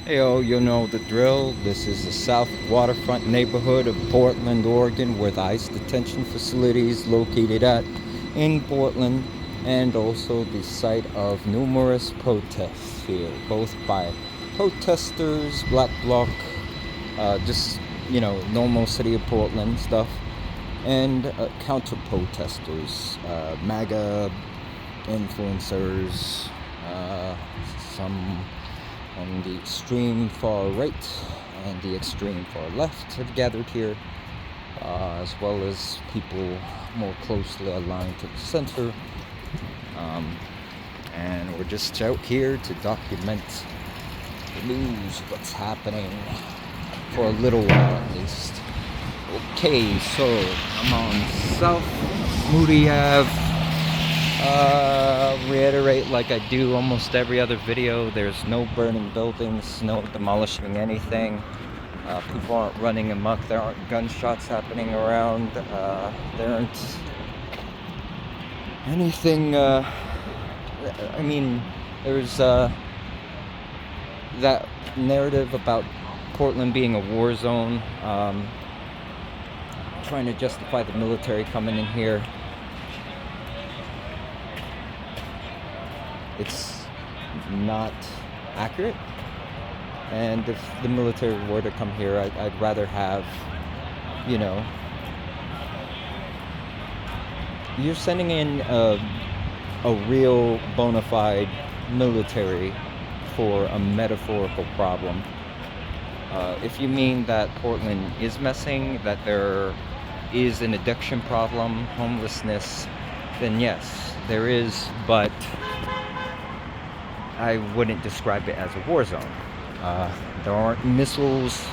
Yo, you know the drill. This is the South Waterfront neighborhood of Portland, Oregon, where the ICE detention facility is located at in Portland, and also the site of numerous protests here, both by protesters, Black Bloc, just, normal city of Portland stuff, and counter-protesters, MAGA influencers, some on the extreme far right and the extreme far left have gathered here, as well as people more closely aligned to the center. And we're just out here to document the news, what's happening, for a little while at least. Okay, so I'm on South Moody Ave. Reiterate like I do almost every other video, there's no burning buildings, no demolishing anything. People aren't running amok, there aren't gunshots happening around, there aren't anything, there's that narrative about Portland being a war zone, trying to justify the military coming in here. It's not accurate, and if the military were to come here, I'd rather have, you're sending in a real bona fide military for a metaphorical problem. If you mean that Portland is messing, that there is an addiction problem, homelessness, then yes, there is, but I wouldn't describe it as a war zone. There aren't missiles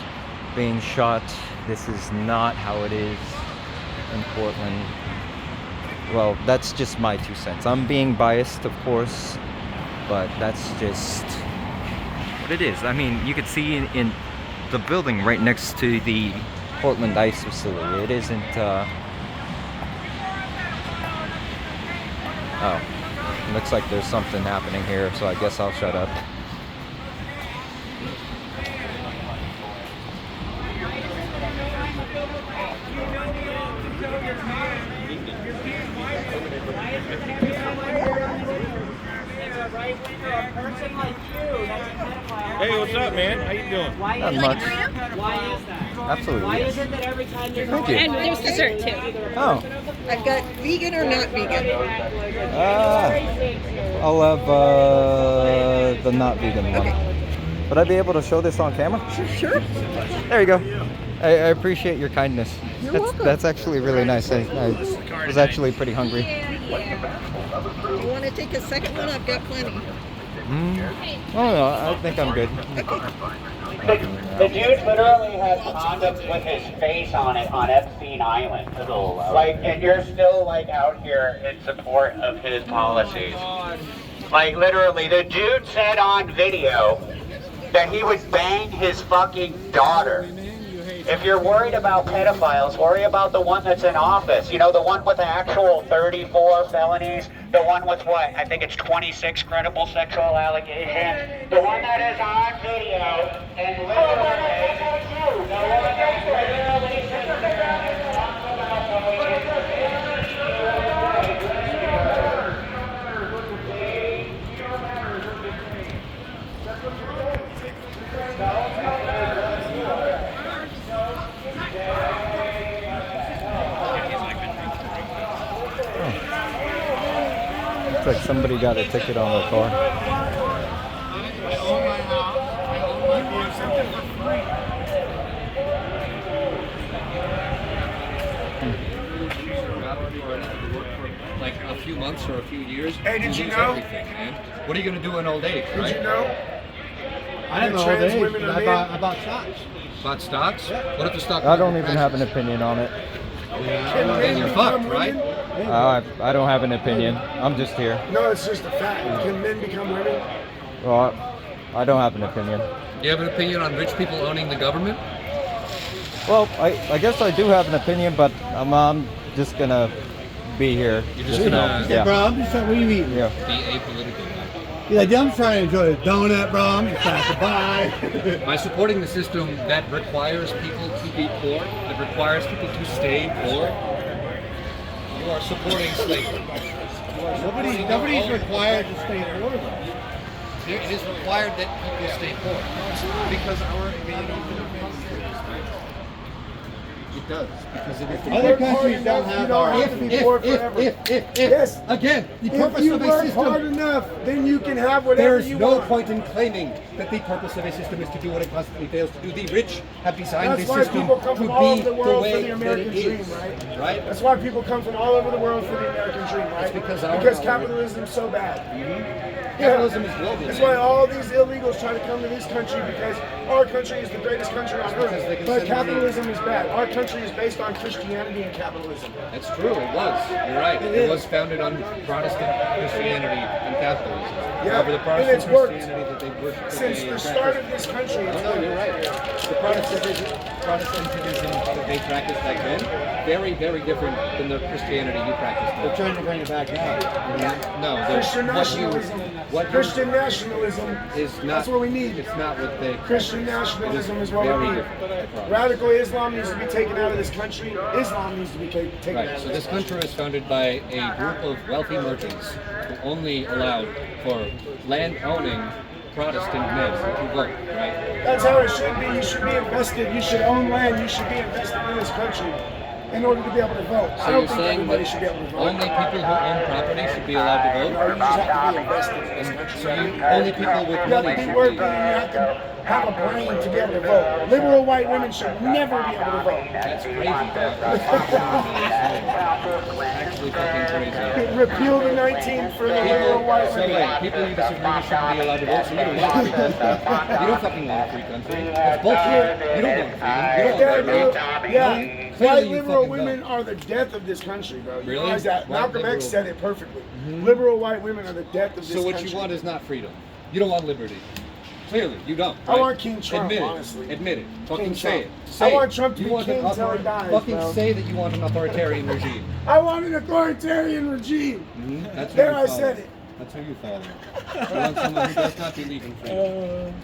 being shot. This is not how it is in Portland. Well, that's just my 2 cents. I'm being biased, of course, but that's just what it is. I mean, you could see in the building right next to the Portland ICE facility. It isn't, oh. Looks like there's something happening here, so I guess I'll shut up. Hey, what's up, man? How you doing? Not much. Why is that? Absolutely. Why is it that every time you Thank you. And there's dessert too. Oh. I've got vegan or not vegan. I'll have the not vegan one. Okay. Would I be able to show this on camera? Sure. There you go. I appreciate your kindness. You're welcome. That's actually really nice. I was actually pretty hungry. Do you want to take a second one? I've got plenty. Oh no, I think I'm good. The dude literally has condoms with his face on it on Epstein Island. Like, and you're still like out here in support of his policies. Like, literally, the dude said on video that he would bang his fucking daughter. If you're worried about pedophiles, worry about the one that's in office. You know, the one with the actual 34 felonies. The one with what? I think it's 26 credible sexual allegations. The one that is on video and literally, the one that literally sits around and talks about going into Looks like somebody got a ticket on their car. Like a few months or a few years. Hey, did you lose know? Everything, man. What are you going to do in old age, right? Did you know? I didn't know all Trans day. women are I bought stocks. About stocks? What if the stock I don't market even have an crashes? opinion on it. Then you're fucked, right? I don't have an opinion. I'm just here. No, it's just a fact. Can men become women? Well, I don't have an opinion. Do you have an opinion on rich people owning the government? Well, I guess I do have an opinion, but I'm just gonna be here. You're just gonna Hey, bro, I'm just saying, what are you eating? Yeah. be apolitical. He's like, I'm trying to enjoy a donut, bro. I'm just trying to buy. By supporting the system that requires people to be poor, that requires people to stay poor, you are supporting slavery. Nobody's required to stay poor, though. It is required that people stay poor. Because it does. Because it is Other countries don't have our. Yes. Again, the If purpose you of a work system. hard enough, then you can have whatever There's you no want. point in claiming that the purpose of a system is to do what it constantly fails to do. The rich have designed That's this why system people to come from all be over the the world for way the that American it dream, is. right? Right? That's why people come from all over the world for the American dream, right? That's because capitalism's so bad. Capitalism is global. That's man. why all these illegals try to come to this country because our country is the greatest country on because they earth. can But send capitalism is bad. Our country is based on Christianity and capitalism. That's true. It was. You're right. It was founded on Protestant Christianity and capitalism. Yeah, However, the and Protestant it's worked. Christianity that they worship Since today the is start of this country, it's No, you're right. The Protestantism that they practiced back then, very, very different than the Christianity you practice now. They're trying to bring it back now. No, Christian nationalism. Christian nationalism is not. That's what we need. It's not what they. Christian nationalism is what we very need. different. Radical Islam needs to be taken out of this country. Islam needs to be taken out Right. of So this this country was founded by a group of wealthy merchants who only allowed for land-owning Protestant men to vote. Right. That's how it should be. You should be invested. You should own land. You should be invested in this country in order to be able to vote. I So don't you're think saying everybody that should be able to vote. only people who own property should be allowed to No, vote? you just have to be invested in this country. So only people with You have money to be should working be. and you have to have a brain to be able to vote. Liberal white women should never be able to vote. That's crazy. Actually fucking crazy. Repeal the 19th for the liberal white So women. wait, people you disagree with shouldn't be allowed to vote, so you don't want a free country. You don't fucking want a free country. That's bullshit. You don't want freedom. You don't want liberty. Yeah, Clearly white you liberal fucking women don't. are the death of this country, bro. You Really? realize that? White Malcolm liberal. X said it perfectly. Liberal white women are the death of this So what country. you want is not freedom. You don't want liberty. Clearly, you don't. I right? want King Trump, Admit it. honestly. Admit it. Fucking King say Trump. it. I Say want it. Trump to You be want king an till he dies, Fucking bro. say that you want an authoritarian regime. I want an authoritarian regime. That's who There you I follow. said it. That's who you follow. You want someone who does not believe in freedom.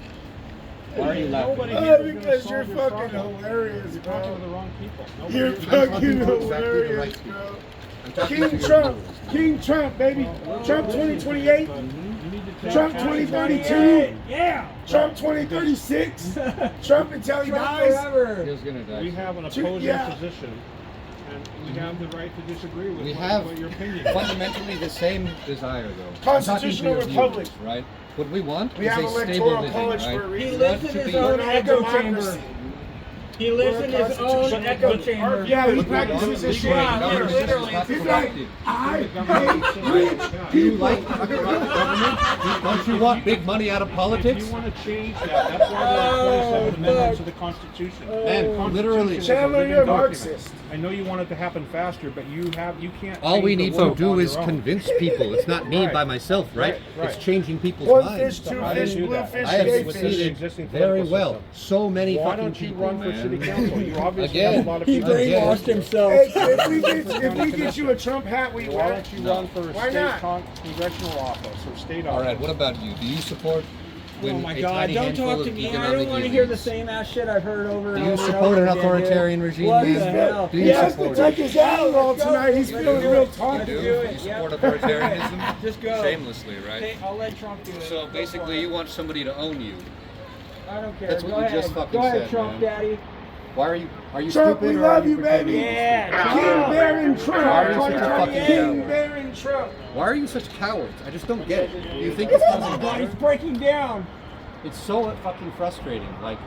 Why are you laughing? Because you're fucking hilarious, bro. the wrong people. You're fucking hilarious, bro. King Trump. King Trump, baby. Trump 2028. Trump 2032. Yeah. Trump 2036. Trump until he dies. He was gonna die. We have an opposing Yeah. position, and we have the right to disagree with We what, have what your opinion is. fundamentally the same desire, though. Constitutional I'm talking to your republic. viewers, right? What we want We is have a stable electoral living, college right? for a We reason. He want lives in to his be- own We're not a echo democracy. chamber. He lives in his own Constitutional echo republic. chamber. Yeah, he practices his shit. Yeah, Government literally. system is not He's like, productive. I hate rich Do you people. like government? Don't you want big money out of If politics? you want to change that, that's why there are 27 amendments to the Constitution. Man, The Constitution literally. is a Chandler, living you're a document. Marxist. I know you want it to happen faster, but you can't. All we change the need to world do on is your own. convince people. It's not me Right. by myself, right? Right, right. It's changing people's One minds. fish, two How do you fish, do blue that? fish, I have gay Within fish. the succeeded existing very political well. system. So many Why fucking don't you people, run for man. city council? You obviously Again. have a lot of He people. brainwashed himself. Hey, if we get you a Trump hat, we Why will. don't you run for Why state not? congressional office or state All office? right, what about you? Do you support when Oh my a God! tiny Don't handful talk of to me. I economic don't want to hear the elites- same ass shit I've heard over and Do you over. support and an over again, authoritarian dude. regime, What man? the hell? Do you He has to support take it? his Adderall tonight. He's Let's feeling do real it. talky. Let's You do it. You Yep. support authoritarianism? Just go. Shamelessly, right? Hey, I'll let Trump do it. So Go for basically, it. you want somebody to own you. I don't care. That's what Go you ahead. just fucking Go ahead, said, Trump man. Daddy. Why are you Trump, stupid we or love are you, pretending baby. to be Yeah. stupid? King Baron Why Trump. are you such a fucking King coward? Baron Trump. Why are you such cowards? I just don't get it. Do you think this doesn't God, matter? he's breaking down. It's so fucking frustrating. Like,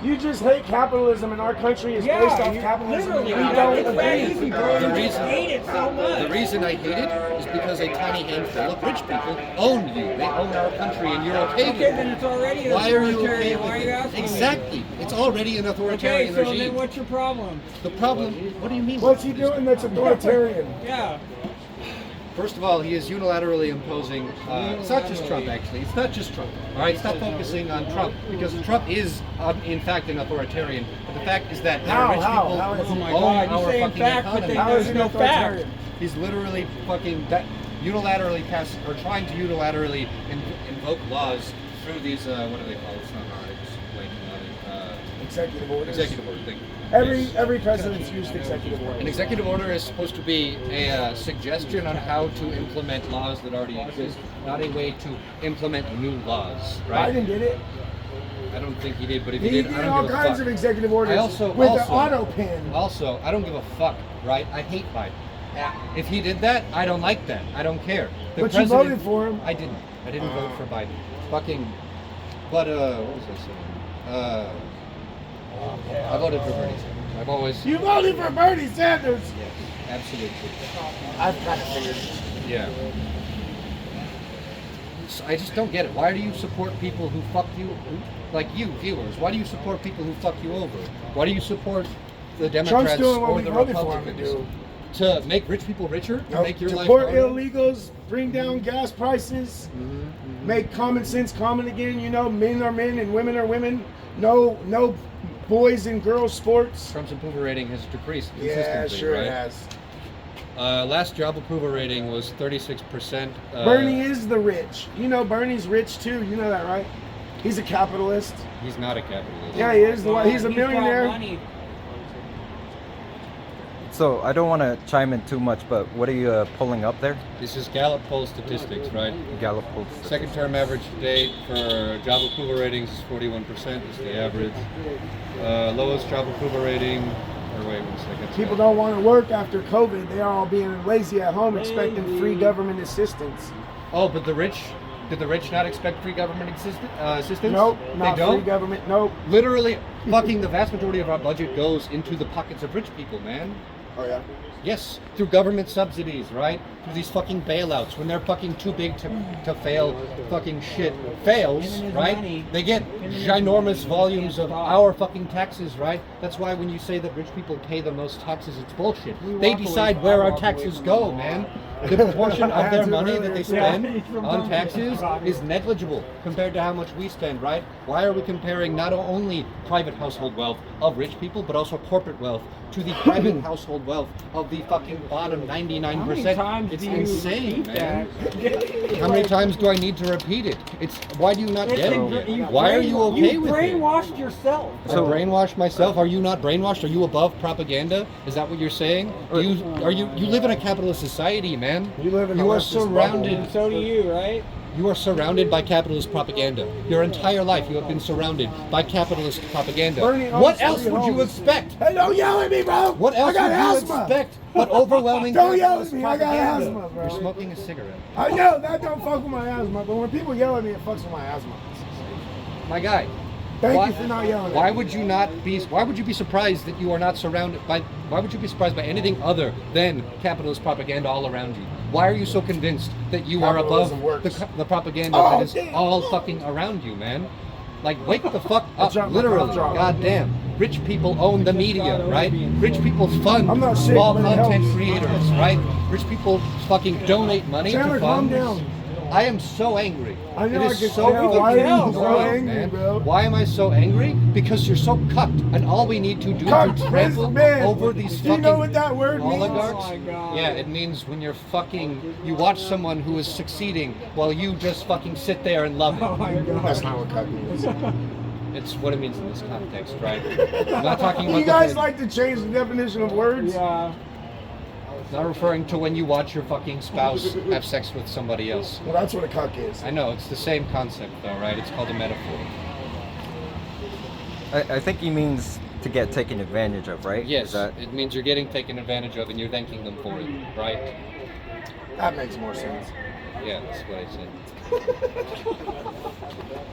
You just hate capitalism, and our country is based off capitalism. Literally, and we don't it's that agree. easy, bro. The You reason- just hate it so much. the reason I hate it is because a tiny handful of rich people own you. They own our country, and you're okay with Okay, then it. it's already an Why are you okay authoritarian. Why are with you it? asking me? Exactly. It's already an Okay, authoritarian so regime. then what's your problem? The problem, what do you mean? What's he doing that's authoritarian? Yeah. First of all, he is unilaterally imposing, it's not just Trump actually, it's not just Trump. All right, stop focusing on Trump, because Trump is in fact an authoritarian. But the fact is that there are rich people How is who he? Oh my own God, you our saying fucking fact, but economy. then How is there's he no fact. authoritarian? He's literally fucking unilaterally pass or trying to unilaterally invoke laws through these, what do they call it? It's not hard, I just blanking on it. Executive orders. Executive order, thank you. Every president's used executive orders. An executive order is supposed to be a suggestion on how to implement laws that already exist, not a way to implement new laws, right? Biden did it. I don't think he did, but if He he did did, I all don't give a kinds fuck. of executive orders I also, with also, the auto pen. Also, I don't give a fuck, right? I hate Biden. If he did that, I don't like that. I don't care. The But you voted for him. I didn't. I didn't vote for Biden. Fucking. But what was I saying? I voted for Bernie Sanders. I've always. You voted for Bernie Sanders. Yes, absolutely. I've kind of figured. Yeah. So I just don't get it. Why do you support people who fuck you? Like you, viewers. Why do you support people who fuck you over? Why do you support the Democrats Trump's doing what or we the voted for him to Republicans? do. To make rich people richer? To make your life Deport harder? illegals, bring down gas prices, make common sense common again. You know, men are men and women are women. No boys and girls sports. Trump's approval rating has decreased Yeah, consistently, sure right? it has. Last job approval rating was 36%. Bernie is the rich. You know, Bernie's rich too. You know that, right? He's a capitalist. He's not a capitalist. Yeah, he is. He's a got millionaire. money. So I don't want to chime in too much, but what are you pulling up there? This is Gallup poll statistics, right? Gallup poll. Second term average date for job approval ratings is 41%, is the average. Lowest job approval rating, or wait 1 second. People don't want to work after COVID. They are all being lazy at home, expecting free government assistance. Oh, but the rich, did the rich not expect free government assistance? Nope, They not don't? free government. Nope. Literally, fucking the vast majority of our budget goes into the pockets of rich people, man. Oh yeah. Yes, through government subsidies, right? Through these fucking bailouts. When they're fucking too big to fail, fucking shit fails, Giving his right? money. They get ginormous volumes of our fucking taxes, right? That's why when you say that rich people pay the most taxes, it's bullshit. They decide where our taxes go, man. The proportion of their money that they spend on taxes is negligible compared to how much we spend, right? Why are we comparing not only private household wealth of rich people, but also corporate wealth to the private household wealth of the fucking bottom 99%? It's insane, man. How many times do I need to repeat it? It's why do you not get it? Why are you okay with it? You brainwashed yourself. So brainwashed myself? Are you not brainwashed? Are you above propaganda? Is that what you're saying? You live in a capitalist society, man. You live in a You are leftist bubble. surrounded. So do you, right? You are surrounded by capitalist propaganda. Your entire life you have been surrounded by capitalist propaganda. Bernie owns What else 3 would you homes. expect? Hey, don't yell at me, bro. What else I got would you asthma. expect but overwhelming Don't yell at capitalist me. I got propaganda? asthma, bro. You're smoking a cigarette. I know that don't fuck with my asthma, but when people yell at me, it fucks with my asthma. My guy. Thank you for not yelling. Why would you not be? Why would you be surprised that you are not surrounded by? Why would you be surprised by anything other than capitalist propaganda all around you? Why are you so convinced that you are above Capitalism works. the propaganda Oh, that is damn. all fucking around you, man? Like, wake the fuck up, dropped my literally. cough drop. Goddamn. Rich people own the media, right? Rich people fund I'm not sick, small but it content helps. creators, right? Rich people fucking donate money Chandler, to calm funds. down. I am so angry. I know, It I is can so tell. fucking Why are you so annoying, angry, man. bro? Why am I so angry? Because you're so cucked, and all we need to do Cucked to trample is bad. over these Do you fucking know what that word means? oligarchs. Oh my God. Yeah, it means when you're fucking, you watch someone who is succeeding while you just fucking sit there and love Oh it. my God. That's not what cuck means. It's what it means in this context, right? I'm not talking about You the guys whole- like to change the definition of words? Yeah. not referring to when you watch your fucking spouse have sex with somebody else. Well, that's what a cuck is. I know, it's the same concept though, right? It's called a metaphor. I think he means to get taken advantage of, right? Yes, Is that, it means you're getting taken advantage of and you're thanking them for it, right? That makes more sense. Yeah, that's what I said.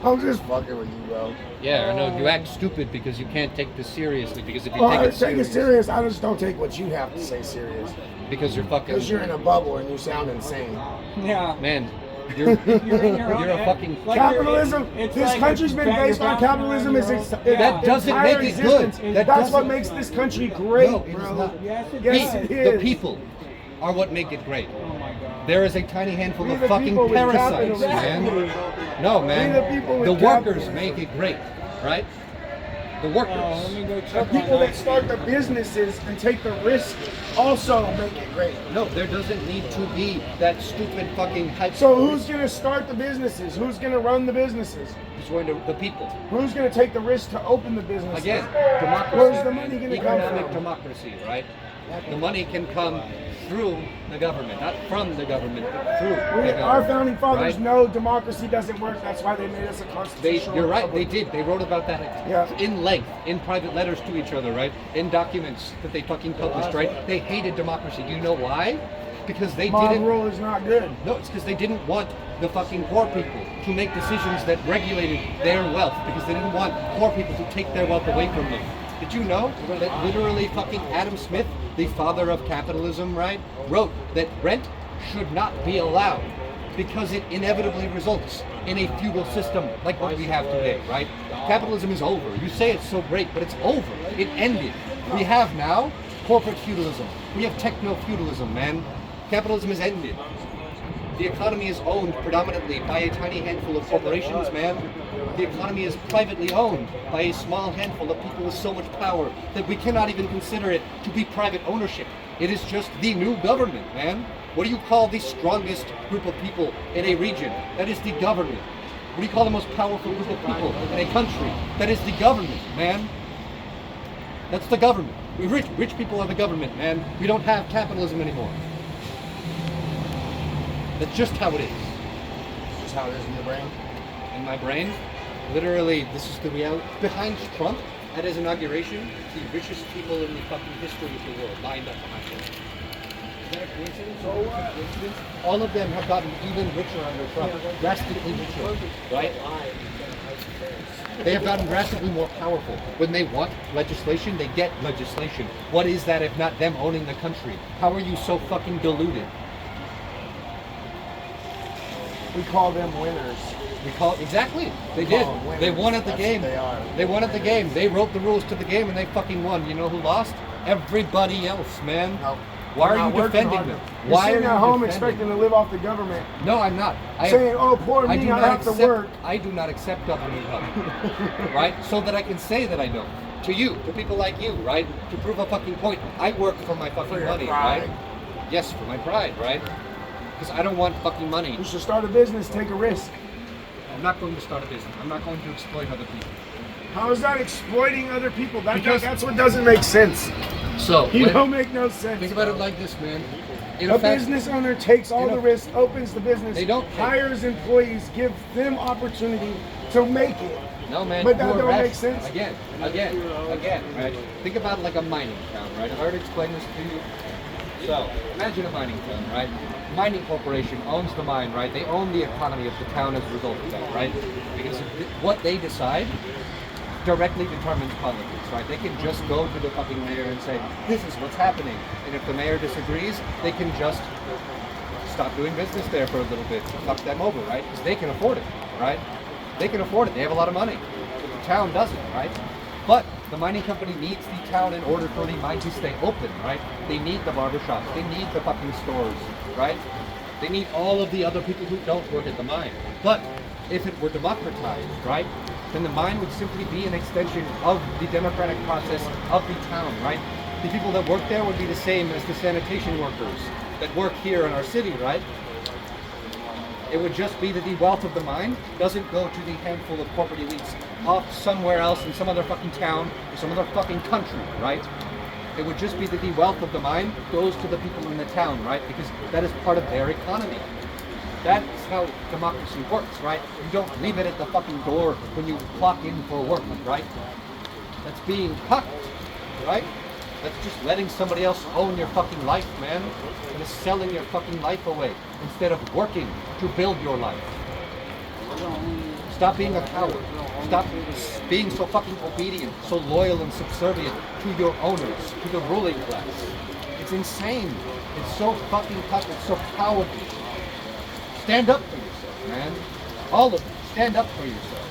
I'm just fucking with you, bro. Yeah, I know, you act stupid because you can't take this seriously, because if you Well, take I it take it seriously, serious. I just don't take what you have to say serious. because you're fucking... Because you're in a bubble and you sound insane. Yeah. Man, you're, You're in your own you're a head. fucking... Like Capitalism, it's this like country's been you're based on bouncing capitalism. around Its your own- That doesn't entire make it good. existence. That That's what doesn't- makes this country great, No, it is bro. not. Yes, it Yes, is. it is. The people are what make it great. Oh my God. There is a tiny handful We of the fucking people with parasites, capitalism. man. No, man. We the people with The workers capitalism. make it great, right? The workers. Let me go The check people my that start the businesses and take the risk also make it great. No, there doesn't need to be that stupid fucking hype. So who's going to start the businesses? Who's going to run the businesses? It's going to the people. Who's going to take the risk to open the businesses? Again, democracy. Where's the money going to come Economic from? democracy, right? The money can come through the government, not from the government, but through the government. Our founding fathers right? know democracy doesn't work. That's why they made us a constitutional You're right, they republic. did. They wrote about that in length, in private letters to each other, right? In documents that they fucking published, right? They hated democracy. Do you know why? Because they Mob didn't. rule is not good. No, it's because they didn't want the fucking poor people to make decisions that regulated their wealth, because they didn't want poor people to take their wealth away from them. Did you know that literally fucking Adam Smith, the father of capitalism, right, wrote that rent should not be allowed because it inevitably results in a feudal system like what we have today, right? Capitalism is over. You say it's so great, but it's over. It ended. We have now corporate feudalism. We have techno-feudalism, man. Capitalism has ended. The economy is owned predominantly by a tiny handful of corporations, man. The economy is privately owned by a small handful of people with so much power that we cannot even consider it to be private ownership. It is just the new government, man. What do you call the strongest group of people in a region? That is the government. What do you call the most powerful group of people in a country? That is the government, man. That's the government. Rich people are the government, man. We don't have capitalism anymore. That's just how it is. Just how it is in your brain. In my brain, literally, this is the reality. Behind Trump, at his inauguration, the richest people in the fucking history of the world lined up behind him. Is that a coincidence? So what? Coincidence? All of them have gotten even richer under Trump, drastically richer, right? They have gotten drastically more powerful. When they want legislation, they get legislation. What is that if not them owning the country? How are you so fucking deluded? We call them winners. Exactly. They did. They won at the game. They won at the game. They wrote the rules to the game and they fucking won. You know who lost? Everybody else, man. No. Why are you defending them? You're Why are sitting you at home defending expecting them? to live off the government. No, I'm not. Saying, oh, poor me, I have to work. I do not accept government help. Right? So that I can say that I don't. To you, to people like you, right? To prove a fucking point. I work for my fucking money, right? Yes, for my pride, right? Because I don't want fucking money. You should start a business, take a risk. I'm not going to start a business. I'm not going to exploit other people. How is that exploiting other people? That's what doesn't make sense. So, You don't make no sense. think about it like this, man. In A effect, business owner takes all the risk, opens the business, They don't. hires employees, gives them opportunity to make it. No, man. But that you are don't make rational. sense. Again, right? Think about it like a mining town, right? I've already explained this to you. So, imagine a mining town, right? Mining corporation owns the mine, right? They own the economy of the town as a result of that, right? Because what they decide directly determines politics, right? They can just go to the fucking mayor and say, this is what's happening. And if the mayor disagrees, they can just stop doing business there for a little bit to fuck them over, right? Because they can afford it, right? They can afford it. They have a lot of money. But the town doesn't, right? But the mining company needs the town in order for the mine to stay open, right? They need the barbershops. They need the fucking stores, right? They need all of the other people who don't work at the mine. But if it were democratized, right, then the mine would simply be an extension of the democratic process of the town, right? The people that work there would be the same as the sanitation workers that work here in our city, right? It would just be that the wealth of the mine doesn't go to the handful of corporate elites off somewhere else in some other fucking town or some other fucking country, right? It would just be that the wealth of the mine goes to the people in the town, right? Because that is part of their economy. That's how democracy works, right? You don't leave it at the fucking door when you clock in for work, right? That's being cucked, right? That's just letting somebody else own your fucking life, man. And it's selling your fucking life away instead of working to build your life. Stop being a coward. Stop being so fucking obedient, so loyal and subservient to your owners, to the ruling class. It's insane. It's so fucking tough. It's so cowardly. Stand up for yourself, man. All of you, stand up for yourselves.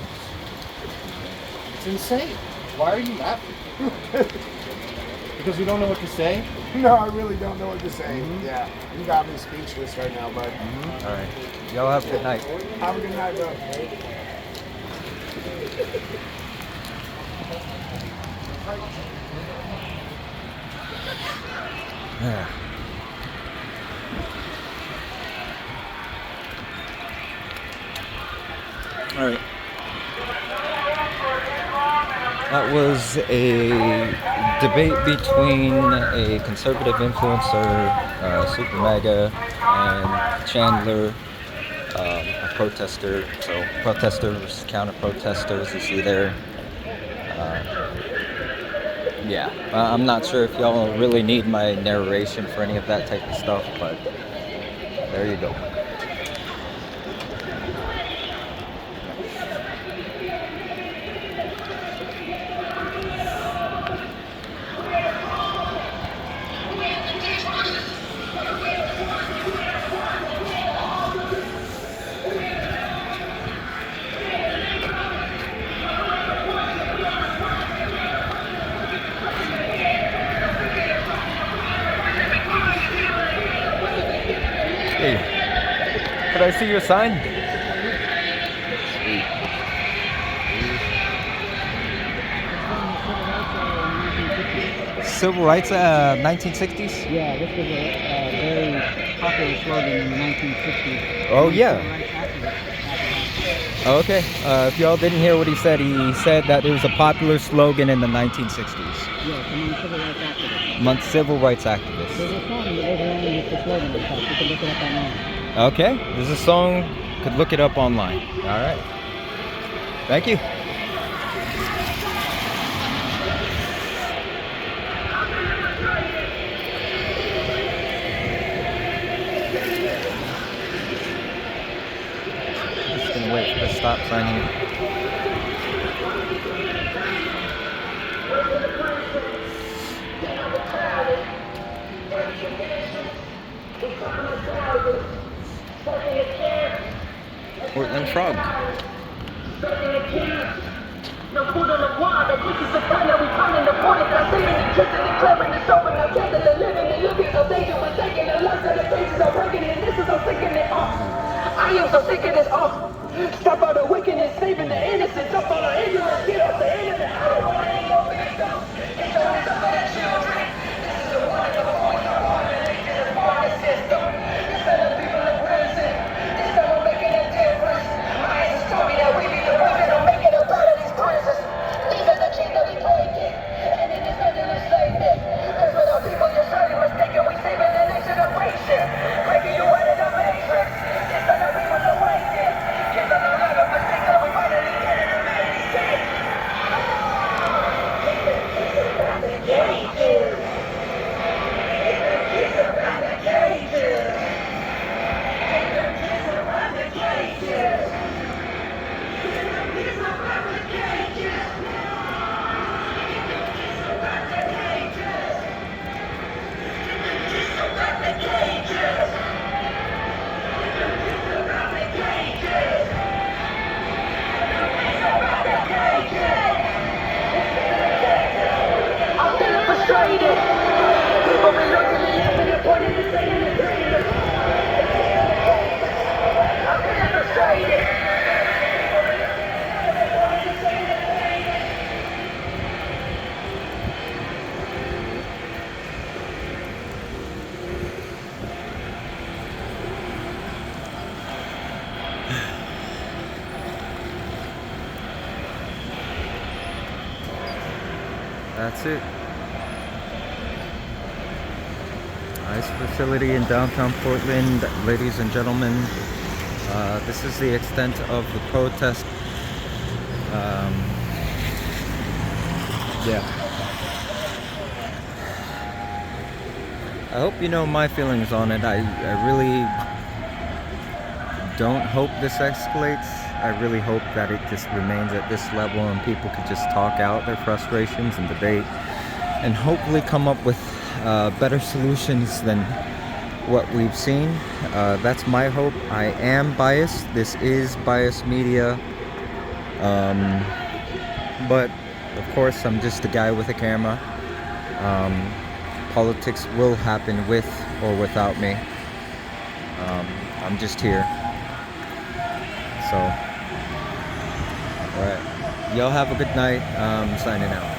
It's insane. Why are you laughing? Because you don't know what to say? No, I really don't know what to say. Yeah, you got me speechless right now, bud. All right. Y'all have a good night. Have a good night, bro. All right. That was a debate between a conservative influencer, Super MAGA, and Chandler, a protester. So protesters, counter-protesters, you see there. Yeah, I'm not sure if y'all really need my narration for any of that type of stuff, but there you go. Hey, could I see your sign? Civil rights, 1960s? Yeah, this was a very popular slogan in the 1960s. Oh, yeah. Civil rights activists. Oh, okay. If y'all didn't hear what he said that it was a popular slogan in the 1960s. Yes, among civil rights activists. Among civil rights activists. There's a song that goes along with the slogan and stuff. You can look it up online. Okay, there's a song. Could look it up online. All right. Thank you. Just gonna wait for the stop sign here. Portland Frog. No food on the wall, that bitches are done, we pounding the point, I say it, just in the club, and it's open, I'm trying to living, and looking so dangerous, we're taking the lust of the faces, I'm breaking it, this is, I'm thinking it off. I am so sick of this off. Stop all the wickedness, saving the innocent, stop all the ignorance, get off the internet, I don't want any more victims, it's the wisdom of the children, this is the one of the point, I'm on it, it's part of the system, this is the people in prison, this time we're making a difference, my ass told me that we be the ones that are making a part of these prisons, these are the chains that we breaking, and it is nothing to save it, that's what our people you're sorry mistaken, we saving the next generation, breaking you out of the matrix, this time the people are waiting, kids on the line of mistakes, so we finally get it and made it sick. I'm feeling frustrated. People be looking at me and pointing and saying it's great. I'm feeling frustrated. That's it. Nice facility in downtown Portland, ladies and gentlemen. This is the extent of the protest. Yeah. I hope you know my feelings on it. I really don't hope this escalates. I really hope that it just remains at this level and people could just talk out their frustrations and debate and hopefully come up with better solutions than what we've seen. That's my hope. I am biased. This is biased media. But of course, I'm just a guy with a camera. Politics will happen with or without me. I'm just here. So, alright. Y'all have a good night. Signing out.